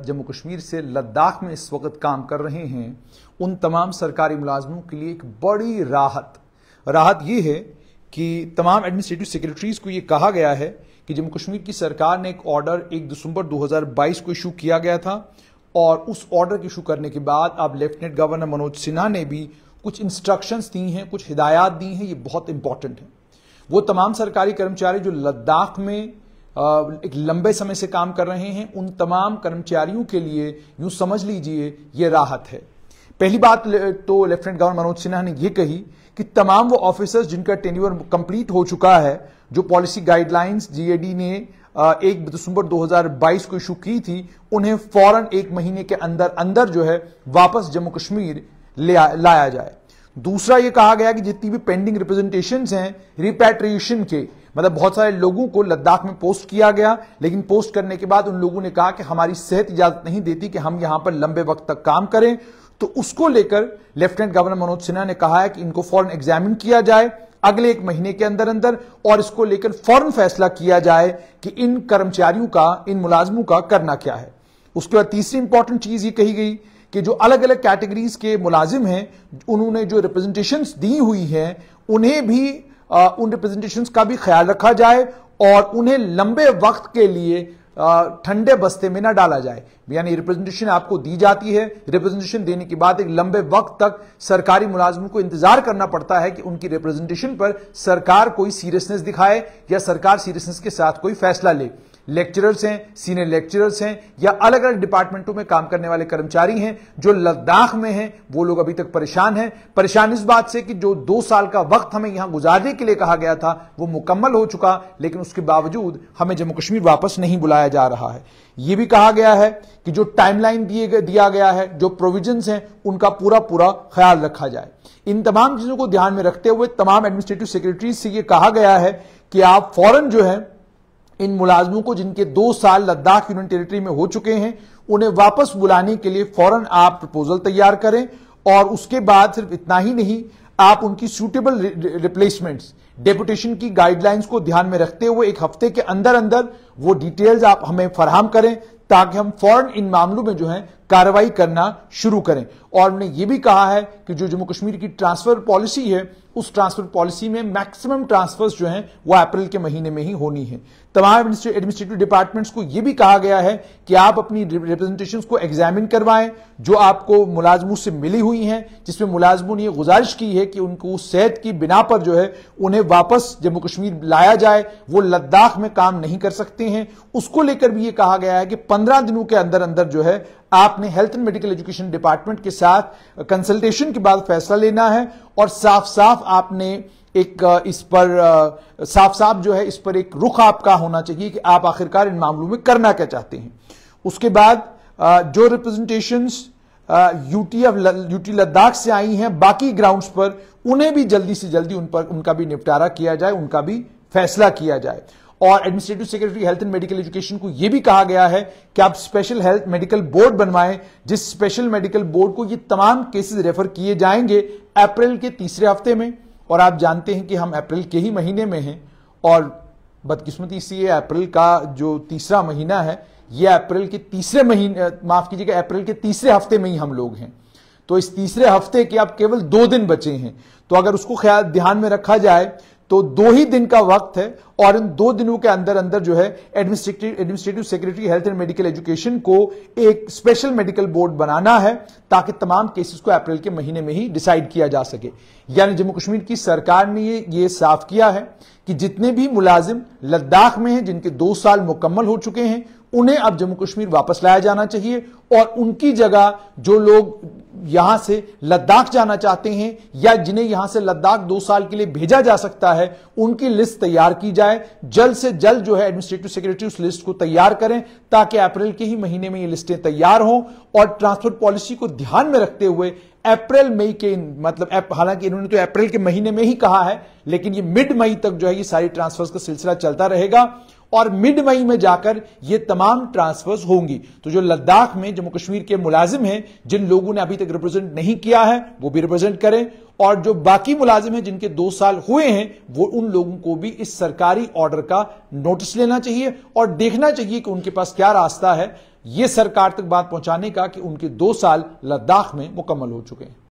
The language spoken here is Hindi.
जम्मू कश्मीर से लद्दाख में इस वक्त काम कर रहे हैं उन तमाम सरकारी मुलाजमों के लिए एक बड़ी राहत ये है कि तमाम एडमिनिस्ट्रेटिव सेक्रेटरीज को ये कहा गया है कि जम्मू कश्मीर की सरकार ने एक ऑर्डर 1 दिसंबर 2022 को इशू किया गया था और उस ऑर्डर के इशू करने के बाद अब लेफ्टिनेंट गवर्नर मनोज सिन्हा ने भी कुछ इंस्ट्रक्शंस दी हैं, कुछ हिदायत दी हैं। ये बहुत इंपॉर्टेंट है। वो तमाम सरकारी कर्मचारी जो लद्दाख में एक लंबे समय से काम कर रहे हैं, उन तमाम कर्मचारियों के लिए यूं समझ लीजिए ये राहत है। पहली बात तो लेफ्टिनेंट गवर्नर मनोज सिन्हा ने यह कही कि तमाम वो ऑफिसर्स जिनका टेन्योर कंप्लीट हो चुका है, जो पॉलिसी गाइडलाइंस जीएडी ने 1 दिसंबर 2022 को इशू की थी, उन्हें फौरन 1 महीने के अंदर अंदर जो है वापस जम्मू कश्मीर लाया जाए। दूसरा ये कहा गया कि जितनी भी पेंडिंग रिप्रेजेंटेशंस हैं रिपैट्रिएशन के, मतलब बहुत सारे लोगों को लद्दाख में पोस्ट किया गया, लेकिन पोस्ट करने के बाद उन लोगों ने कहा कि हमारी सेहत इजाजत नहीं देती कि हम यहां पर लंबे वक्त तक काम करें, तो उसको लेकर लेफ्टिनेंट गवर्नर मनोज सिन्हा ने कहा है कि इनको फौरन एग्जामिन किया जाए अगले 1 महीने के अंदर अंदर, और इसको लेकर फौरन फैसला किया जाए कि इन कर्मचारियों का, इन मुलाजमों का करना क्या है। उसके बाद तीसरी इंपॉर्टेंट चीज ये कही गई कि जो अलग अलग कैटेगरीज के मुलाजिम हैं, उन्होंने जो रिप्रेजेंटेशंस दी हुई हैं, उन्हें भी उन रिप्रेजेंटेशंस का भी ख्याल रखा जाए और उन्हें लंबे वक्त के लिए ठंडे बस्ते में ना डाला जाए। यानी रिप्रेजेंटेशन आपको दी जाती है, रिप्रेजेंटेशन देने के बाद एक लंबे वक्त तक सरकारी मुलाजिमों को इंतजार करना पड़ता है कि उनकी रिप्रेजेंटेशन पर सरकार कोई सीरियसनेस दिखाए या सरकार सीरियसनेस के साथ कोई फैसला ले। लेक्चरर्स हैं, सीनियर लेक्चरर्स हैं, या अलग अलग डिपार्टमेंटों में काम करने वाले कर्मचारी हैं जो लद्दाख में हैं, वो लोग अभी तक परेशान हैं। परेशान इस बात से कि जो 2 साल का वक्त हमें यहां गुजारने के लिए कहा गया था वो मुकम्मल हो चुका, लेकिन उसके बावजूद हमें जम्मू कश्मीर वापस नहीं बुलाया जा रहा है। यह भी कहा गया है कि जो टाइमलाइन दिया गया है, जो प्रोविजंस हैं, उनका पूरा ख्याल रखा जाए। इन तमाम चीजों को ध्यान में रखते हुए तमाम एडमिनिस्ट्रेटिव सेक्रेटरीज से यह कहा गया है कि आप फौरन जो है इन मुलाजमों को जिनके 2 साल लद्दाख यूनियन टेरिटरी में हो चुके हैं, उन्हें वापस बुलाने के लिए फौरन आप प्रपोजल तैयार करें, और उसके बाद सिर्फ इतना ही नहीं, आप उनकी सूटेबल रिप्लेसमेंट्स, डेपुटेशन की गाइडलाइंस को ध्यान में रखते हुए 1 हफ्ते के अंदर अंदर वो डिटेल्स आप हमें फराहम करें ताकि हम फौरन इन मामलों में जो है कार्रवाई करना शुरू करें। और हमने ये भी कहा है कि जो जम्मू कश्मीर की ट्रांसफर पॉलिसी है, उस ट्रांसफर पॉलिसी में मैक्सिमम ट्रांसफर्स जो हैं वो अप्रैल के महीने में ही होनी है। तमाम एडमिनिस्ट्रेटिव डिपार्टमेंट्स को यह भी कहा गया है कि आप अपनी रिप्रेजेंटेशंस को एग्जामिन करवाएं जो आपको मुलाजमों से मिली हुई हैं, जिसमें मुलाजमों ने यह गुजारिश की है कि उनको सेहत की बिना पर जो है उन्हें वापस जम्मू कश्मीर लाया जाए, वो लद्दाख में काम नहीं कर सकते हैं। उसको लेकर भी यह कहा गया है कि 15 दिनों के अंदर अंदर जो है आपने health and medical education department के साथ कंसल्टेशन के बाद फैसला लेना है, और साफ आपने एक इस पर साफ जो है इस पर एक रुख आपका होना चाहिए कि आप आखिरकार इन मामलों में करना क्या चाहते हैं। उसके बाद जो रिप्रेजेंटेशंस यूटी लद्दाख से आई हैं बाकी ग्राउंड्स पर, उन्हें भी जल्दी से जल्दी उनका भी निपटारा किया जाए, उनका भी फैसला किया जाए। और administrative secretary health and medical education को यह भी कहा गया है कि आप स्पेशल हेल्थ मेडिकल बोर्ड बनवाएं, जिस स्पेशल मेडिकल बोर्ड को ये तमाम केसेस रेफर किए जाएंगे अप्रैल के 3रे हफ्ते में। और आप जानते हैं कि हम अप्रैल के ही महीने में हैं, और बदकिस्मती से ये अप्रैल का जो 3रा महीना है, यह अप्रैल के 3रे महीने, माफ कीजिएगा, अप्रैल के 3रे हफ्ते में ही हम लोग हैं। तो इस 3रे हफ्ते के अब केवल 2 दिन बचे हैं, तो अगर उसको ध्यान में रखा जाए तो 2 ही दिन का वक्त है, और इन 2 दिनों के अंदर अंदर जो है administrative secretary health and medical education को एक स्पेशल मेडिकल बोर्ड बनाना है ताकि तमाम केसेस को अप्रैल के महीने में ही डिसाइड किया जा सके। यानी जम्मू कश्मीर की सरकार ने ये साफ किया है कि जितने भी मुलाजिम लद्दाख में हैं, जिनके 2 साल मुकम्मल हो चुके हैं, उन्हें अब जम्मू कश्मीर वापस लाया जाना चाहिए, और उनकी जगह जो लोग यहां से लद्दाख जाना चाहते हैं या जिन्हें यहां से लद्दाख 2 साल के लिए भेजा जा सकता है, उनकी लिस्ट तैयार की जाए। जल्द से जल्द जो है एडमिनिस्ट्रेटिव सेक्रेटरी उस लिस्ट को तैयार करें ताकि अप्रैल के ही महीने में ये लिस्टें तैयार हों, और ट्रांसफर पॉलिसी को ध्यान में रखते हुए अप्रैल मई के, मतलब हालांकि इन्होंने तो अप्रैल के महीने में ही कहा है, लेकिन ये मिड मई तक जो है ये सारी ट्रांसफर्स का सिलसिला चलता रहेगा, और मिड मई में जाकर ये तमाम ट्रांसफर्स होंगी। तो जो लद्दाख में जम्मू कश्मीर के मुलाजिम हैं, जिन लोगों ने अभी तक रिप्रेजेंट नहीं किया है, वो भी रिप्रेजेंट करें, और जो बाकी मुलाजिम हैं जिनके 2 साल हुए हैं, वो उन लोगों को भी इस सरकारी ऑर्डर का नोटिस लेना चाहिए और देखना चाहिए कि उनके पास क्या रास्ता है यह सरकार तक बात पहुंचाने का कि उनके 2 साल लद्दाख में मुकम्मल हो चुके हैं।